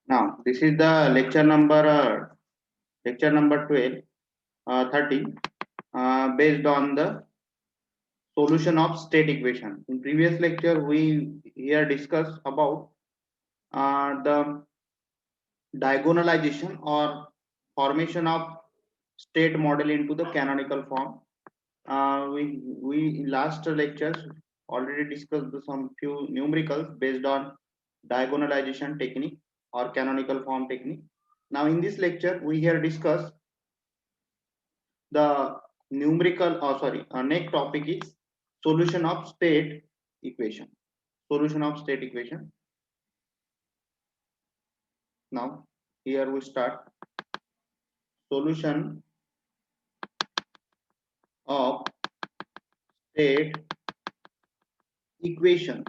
Now, this is the lecture number 12, 13, based on the solution of state equation. In previous lecture, we here discussed about the diagonalization or formation of state model into the canonical form. We in last lectures already discussed some few numericals based on diagonalization technique or canonical form technique. Now in this lecture we here discuss the numerical or sorry next topic is solution of state equation. Solution of state equation. Now here we start solution of state equation.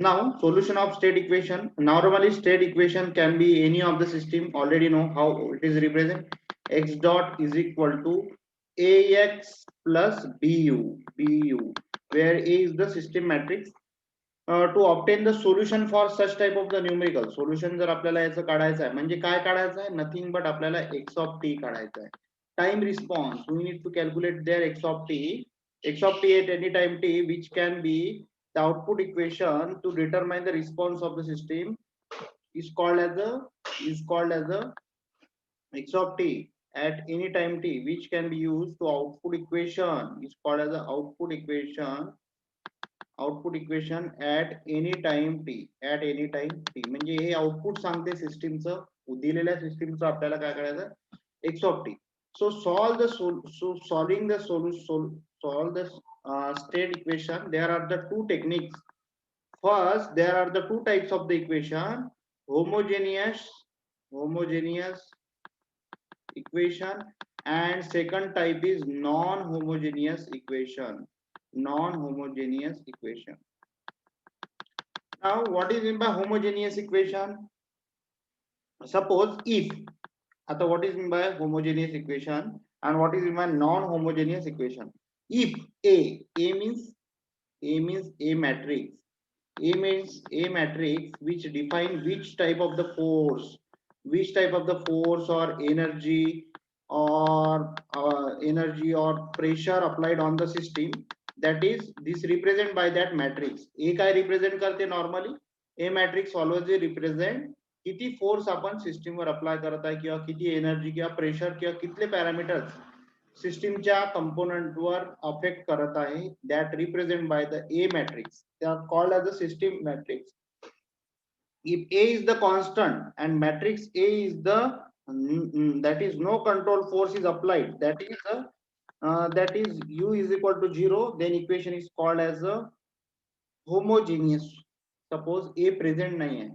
Now, solution of state equation. Normally, state equation can be any of the system. Already know how it is represented. X dot is equal to AX plus BU, where A is the system matrix. To obtain the solution for such type of the numerical solution जर आपल्याला याचं काढायचं आहे म्हणजे काय काढायचं आहे nothing but आपल्याला x of t काढायचं आहे time response we need to calculate there x of t at any time t which can be the output equation to determine the response of the system is called as the x of t at any time t which can be used to output equation is called as the output equation at any time t म्हणजे हे output सांगते सिस्टीमचं दिलेल्या सिस्टीमचं आपल्याला काय करायचं x of t so solving the solve the state equation there are the two techniques. First there are the two types of the equation homogeneous equation and second type is non-homogeneous equation. Now what is meant by homogeneous equation? Suppose if what is meant by homogeneous equation and what is meant by non-homogeneous equation? If a means a matrix which define which type of the force or energy or pressure applied on the system, that is this represent by that matrix. A काय represent करते normally? A matrix always represent किती force आपण सिस्टीमवर apply करत आहे किंवा किती energy किंवा प्रेशर किंवा कितले पॅरामीटर्स सिस्टीमच्या कंपोनेंटवर अफेक्ट करत आहे that represent by the A matrix. They are called as the system matrix. If A is the constant and matrix A is the that is no control force is applied, that is U is equal to 0, then equation is called as a homogeneous. Suppose A present nahi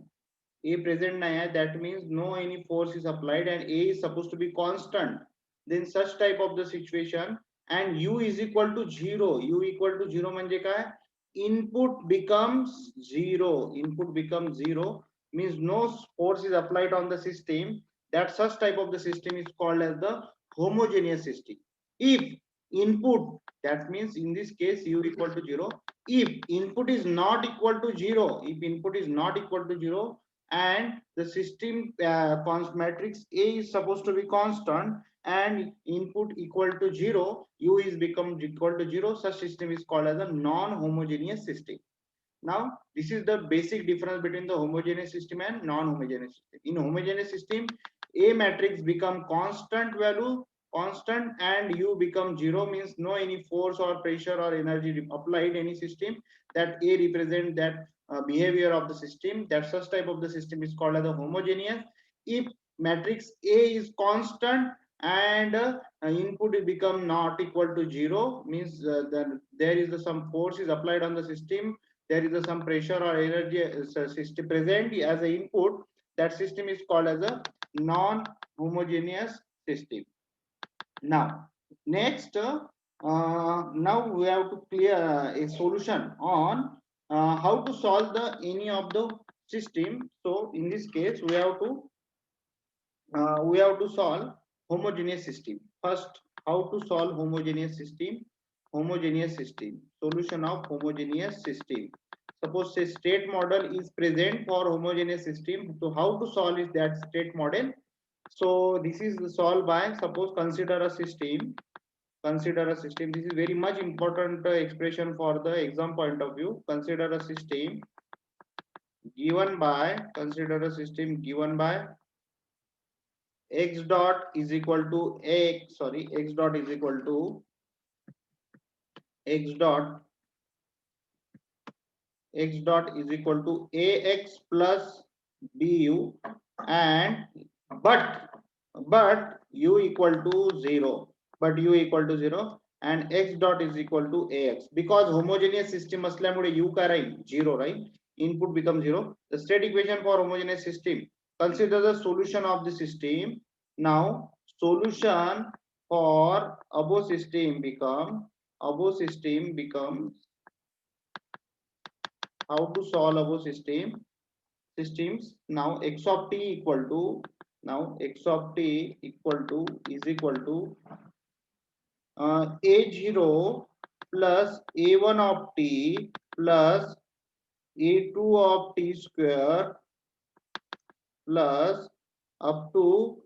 hai, that means no any force is applied and A is supposed to be constant, then such type of the situation and U is equal to 0 म्हणजे काय input becomes zero means no force is applied on the system, that such type of the system is called as the homogeneous system. If input, that means in this case U equal to 0, if input is not equal to 0 and the system matrix A is supposed to be constant and input equal to 0, U is become equal to 0, such system is called as a non-homogeneous system. Now this is the basic difference between the homogeneous system and non-homogeneous system. In homogeneous system, A matrix become constant and U become 0, means no any force or pressure or energy applied any system, that A represent that behavior of the system, that such type of the system is called as a homogeneous. If matrix A is constant and input become not equal to 0, means then there is some force is applied on the system, there is some pressure or energy system present as an input, that system is called as a non-homogeneous system. Now next now we have to clear a solution on how to solve the any of the system. So in this case we have to solve homogeneous system. First, how to solve homogeneous system? Solution of homogeneous system. suppose say state model is present for homogeneous system. So how to solve is that state model? So this is solved by, suppose consider a system. Consider a system. This is very much important expression for the exam point of view. Consider a system given by, consider a system given by x dot is equal to x, sorry, x dot is equal to x dot, x dot is equal to ax plus bu, and but u equal to 0, but u equal to 0, and x dot is equal to ax, because homogeneous system असल्यामुळे u काय राहील 0, right? Input becomes 0. The state equation for homogeneous system, consider the solution of the system. Now solution for above system becomes how to solve above systems. Now x of t equal to, now x of t equal to is equal to a0 plus a1 of t plus a2 of t square plus up to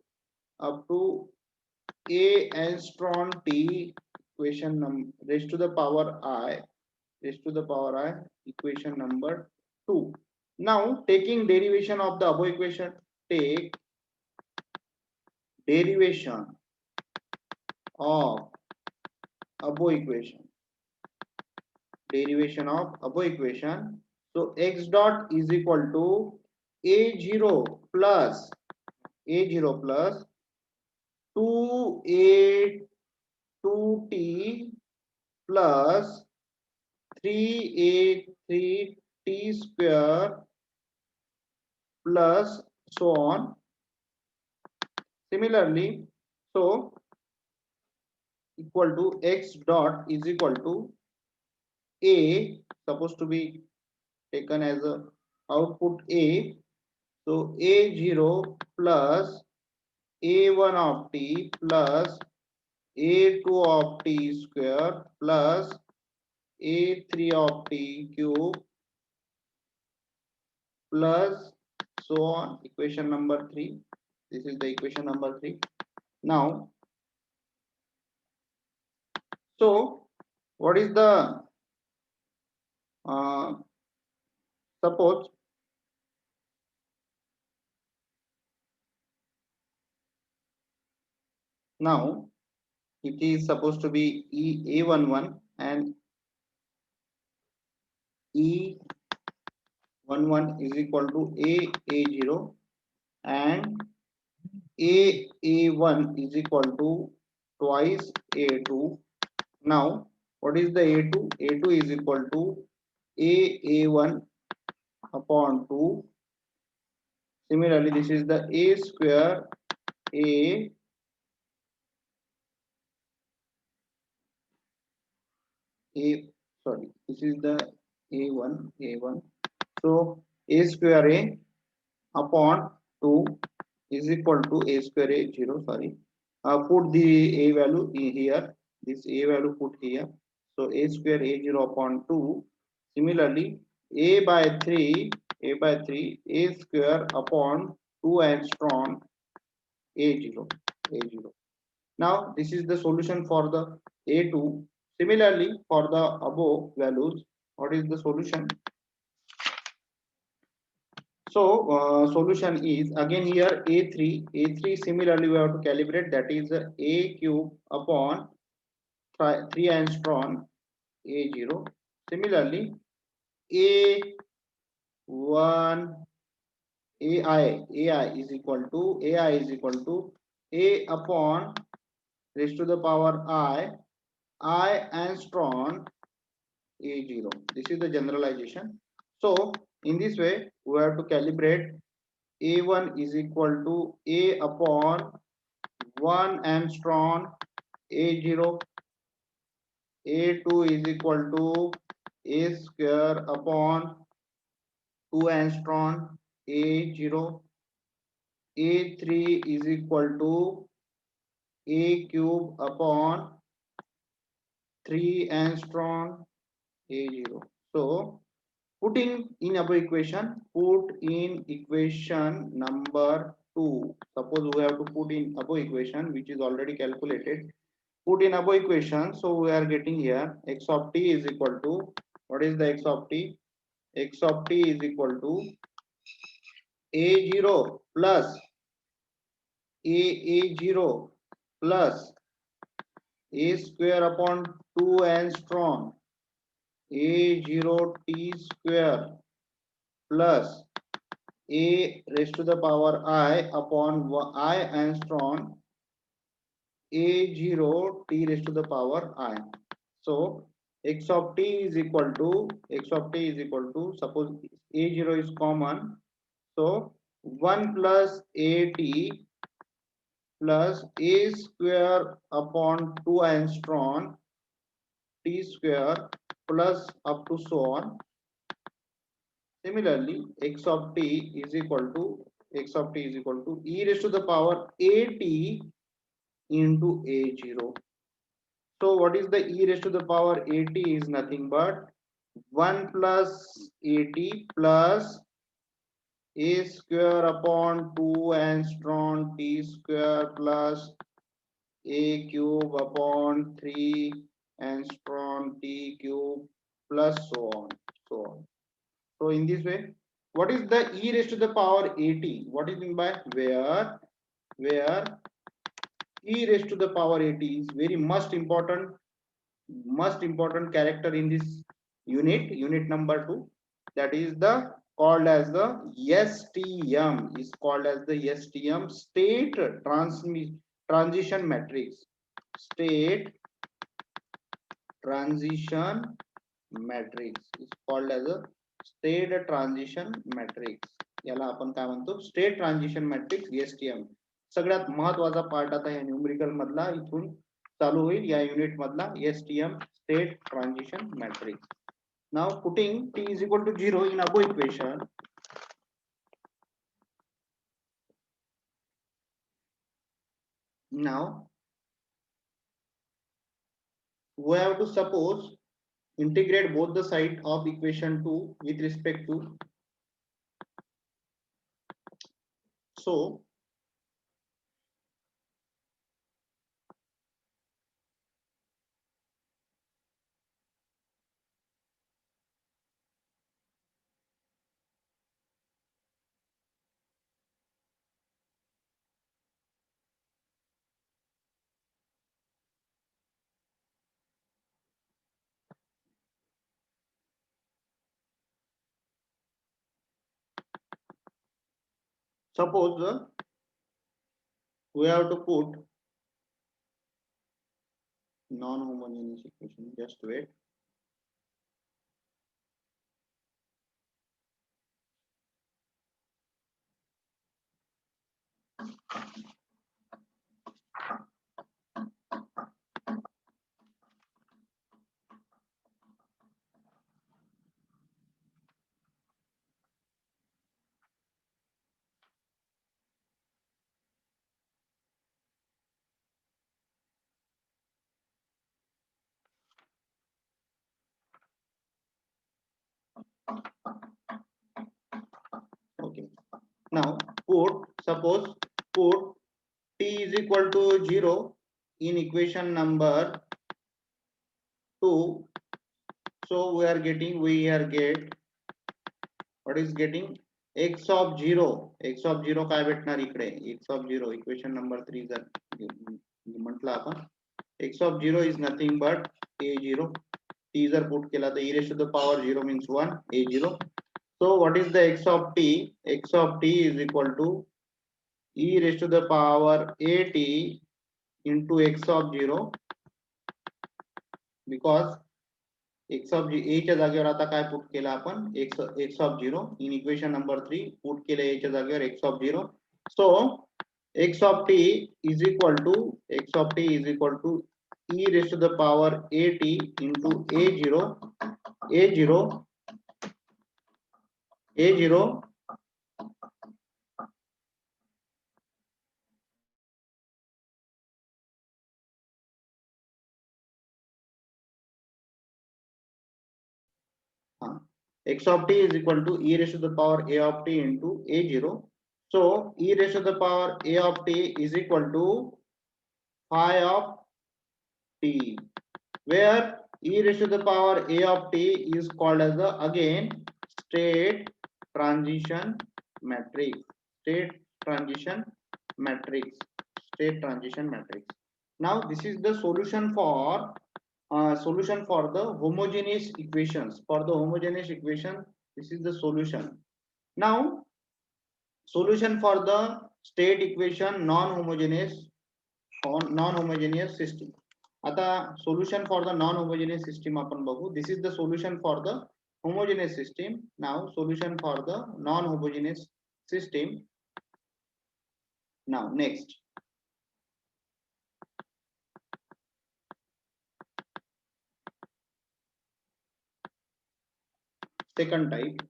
a angstrom t, equation raised to the power I, raised to the power I, equation number 2. Now taking derivation of the above equation, take derivation of above equation, derivation of above equation. So x dot is equal to a0 plus a0 plus 2a2t plus 3a3t square plus so on. Similarly, so equal to x dot is equal to a, supposed to be taken as a output a, so a0 plus a1 of t plus a2 of t square plus a3 of t cube plus so on, equation number 3. This is the equation number 3. Now so what is the suppose now it is supposed to be a11 and e11 is equal to a0 and a1 is equal to twice a2. Now what is the a2? A2 is equal to a1 upon 2. Similarly, this is the a square a, sorry, this is the a1. So a square a upon 2 is equal to a square a 0, sorry, put the a value here, this a value put here, so a square a0 upon 2. Similarly, a by 3 a square upon 2 angstrom a0. Now this is the solution for the a2. Similarly, for the above values, what is the solution? So solution is again here a3 similarly we have to calibrate, that is a cube upon 3 angstrom a0. Similarly, a1 ai is equal to a upon raised to the power I angstrom a0. This is the generalization. So in this way we have to calibrate a1 is equal to a upon 1 angstrom a0, a2 is equal to a square upon 2 angstrom a0, a3 is equal to a cube upon 3 angstrom a0. So Putting in above equation, put in equation number 2. Suppose we have to put in above equation which is already calculated. Put in above equation, so we are getting here x of t is equal to, what is the x of t? X of t is equal to a0 plus a0 plus a square upon 2 angstrom a0 t square plus a raised to the power I upon I angstrom a0 t raised to the power I. So x of t is equal to, suppose a0 is common, so 1 plus at plus a square upon 2 angstrom t square plus up to so on. Similarly, x of t is equal to, e raised to the power at into a0. So what is the e raised to the power at is nothing but 1 plus at plus a square upon 2 angstrom t square plus a cube upon 3 angstrom t cube plus so on, so on. So in this way, what is the e raised to the power at? What is mean by where e raised to the power at is very most important character in this unit number 2, that is the called as the STM, is called as the STM, state transition matrix, state transition matrix is called as a state transition matrix. याला आपण काय म्हणतो, state transition matrix STM. सगळ्यात महत्वाचा part आता या numerical मधला इथून चालू होईल, या युनिट मधला STM state transition matrix. Now putting t is equal to 0 in above equation, now we have to suppose integrate both the side of equation 2 with respect to, so suppose we have to put non-homogeneous equation, just wait. Okay, now suppose put t is equal to 0 in equation number 2. So we are getting, what is getting, x of 0 काय भेटणार इकडे, x of 0 equation number 3 जर म्हटलं आपण, x of 0 is nothing but a0. t जर put केला तर e raised to the power 0 means 1, a0. So what is the x of t? X of t is equal to e raised to the power at into x of 0, because x of a च्या जागेवर आता काय put केलं आपण, x of 0 in equation number 3 put केलं a च्या जागेवर x of 0. So x of t is equal to e raised to the power at into a0 हाँ, x of t is equal to e raised to the power a of t into a0. So e raised to the power a of t is equal to phi of t, where e raised to the power a of t is called as the again state transition matrix. State transition matrix. State transition matrix. Now this is the solution for the homogeneous equations. For the homogeneous equation, this is the solution. Now solution for the state equation non-homogeneous system. आता solution for the non-homogeneous system आपण बघू. This is the solution for the homogeneous system. Now solution for the non-homogeneous system. Now next, second type,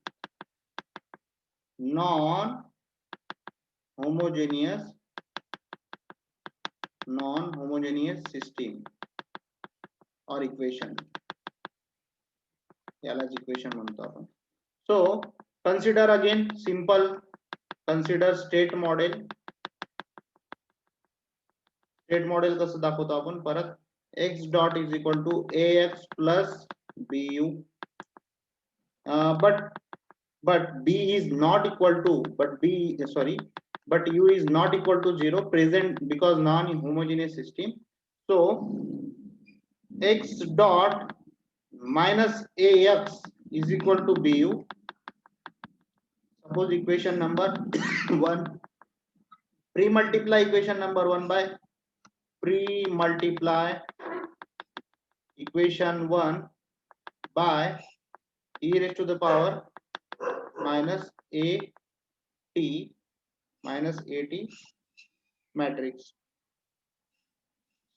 non-homogeneous system or equation. यालाच equation म्हणतो आपण. So consider again simple, consider state model. State model कसं दाखवतो आपण परत, x dot is equal to ax plus bu, but b is not equal to, but u is not equal to 0 present because non-homogeneous system. So x dot minus ax is equal to bu. Suppose equation number 1, pre-multiply equation number 1 by pre-multiply equation 1 by e raised to the power minus at matrix.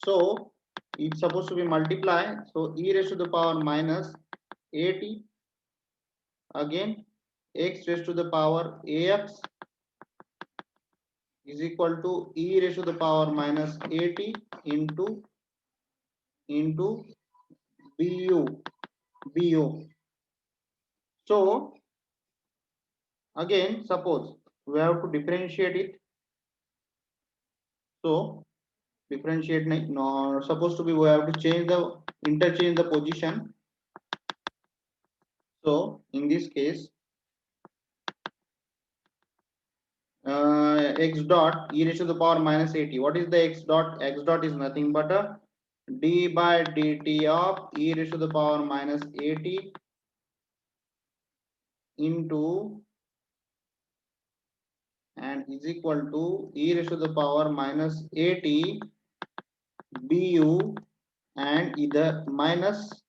So it's supposed to be multiply, so e raised to the power minus at, again x raised to the power ax is equal to e raised to the power minus at into bu. So again suppose we have to differentiate it. So differentiate no, supposed to be we have to interchange the position. So in this case x dot e raised to the power minus 80. What is the x dot? X dot is nothing but a d by dt of e raised to the power minus 80 into and is equal to e raised to the power minus 80 bu and either minus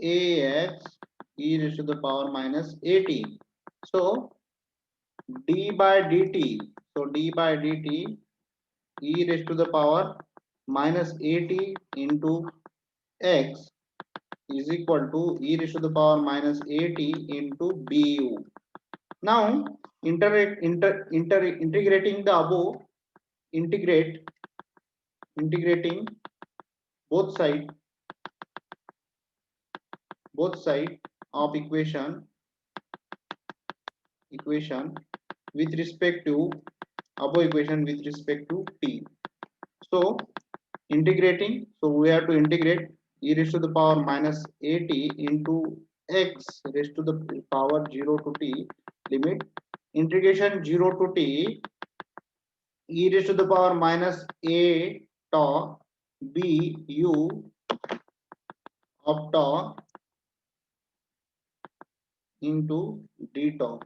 ax e raised to the power minus 80. So d by dt, so d by dt e raised to the power minus 80 into x is equal to e raised to the power minus 80 into bu. Now integrating the above, integrating both side of equation with respect to above equation with respect to t. So integrating, so we have to integrate e raised to the power minus 80 into x raised to the power 0 to t, limit integration 0 to t e raised to the power minus a tau b u of tau into d tau.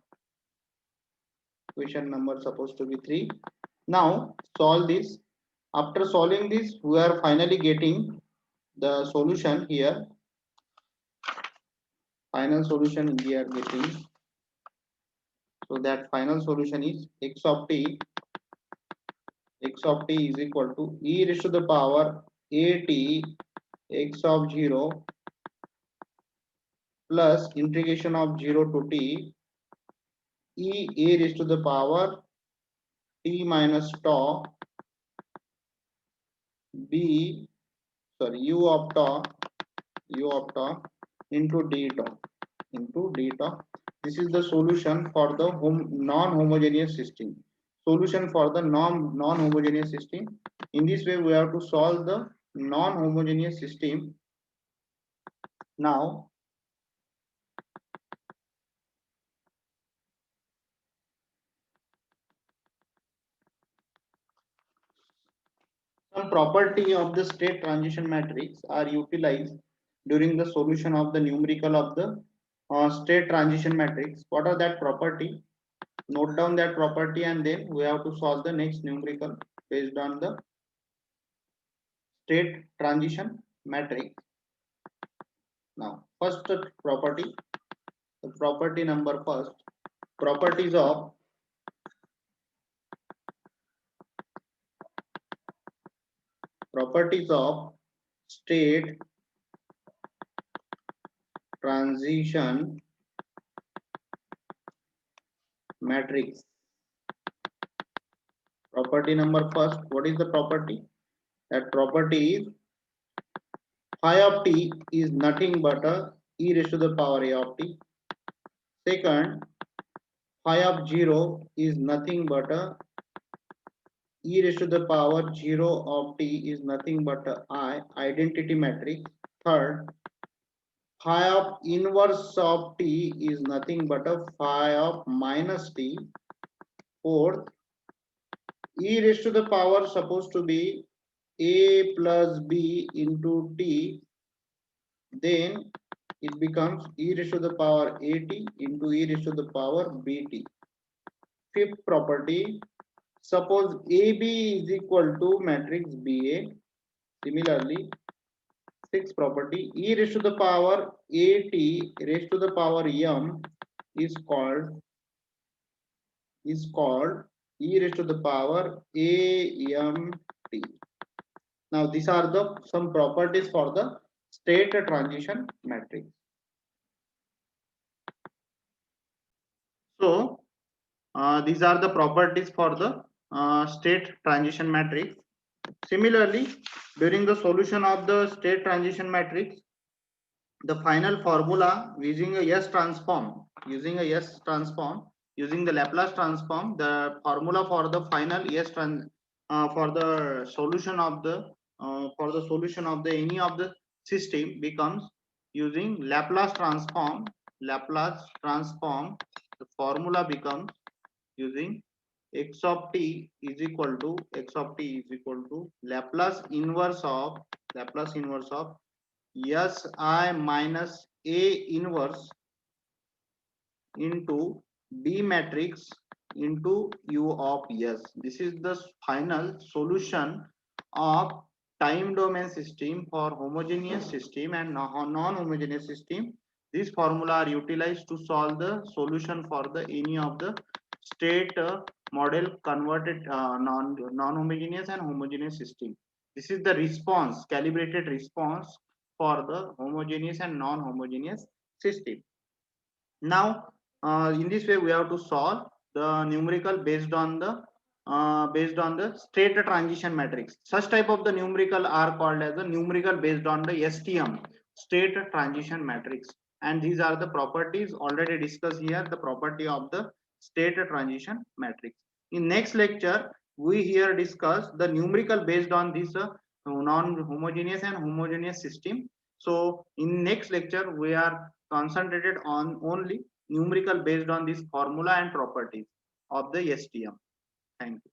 Equation number supposed to be 3. Now solve this. After solving this, we are finally getting the solution here. Final solution we are getting. So that final solution is x of t is equal to e raised to the power at x of 0 plus integration of 0 to t e a raised to the power t minus tau b u of tau into d tau. into d top. This is the solution for the non-homogeneous system. Solution for the non-homogeneous system. In this way, we have to solve the non-homogeneous system. Now, some property of the state transition matrix are utilized during the solution of the numerical of the state transition matrix. What are that property? Note down that property and then we have to solve the next numerical based on the state transition matrix. Now, first property, the property number first, properties of state transition matrix. Property number first, what is the property? That property is phi of t is nothing but a e raised to the power a of t. Second, phi of 0 is nothing but a e raised to the power 0 of t is nothing but a I identity matrix. Third, phi of inverse of t is nothing but a phi of minus t. Fourth, e raised to the power supposed to be a plus b into t, then it becomes e raised to the power at into e raised to the power bt. Fifth property, suppose AB is equal to matrix BA. Similarly, sixth property, e raised to the power at raised to the power m is called e raised to the power amt. Now these are the some properties for the state transition matrix. So these are the properties for the state transition matrix. Similarly, during the solution of the state transition matrix, the final formula using a S transform, using the Laplace transform, the formula for the final for the solution of the any of the system becomes using Laplace transform. The formula becomes using x of t is equal to Laplace inverse of S I minus A inverse into B matrix into U of S. This is the final solution of time domain system for homogeneous system and non-homogeneous system. This formula are utilized to solve the solution for the any of the state model converted non-homogeneous and homogeneous system. This is the response, calibrated response for the homogeneous and non-homogeneous system. Now, in this way, we have to solve the numerical based on the state transition matrix. Such type of the numerical are called as the numerical based on the STM, state transition matrix. And these are the properties already discussed here. The property of the state transition matrix. In next lecture, we here discuss the numerical based on this non-homogeneous and homogeneous system. So in next lecture, we are concentrated on only numerical based on this formula and properties of the STM. Thank you.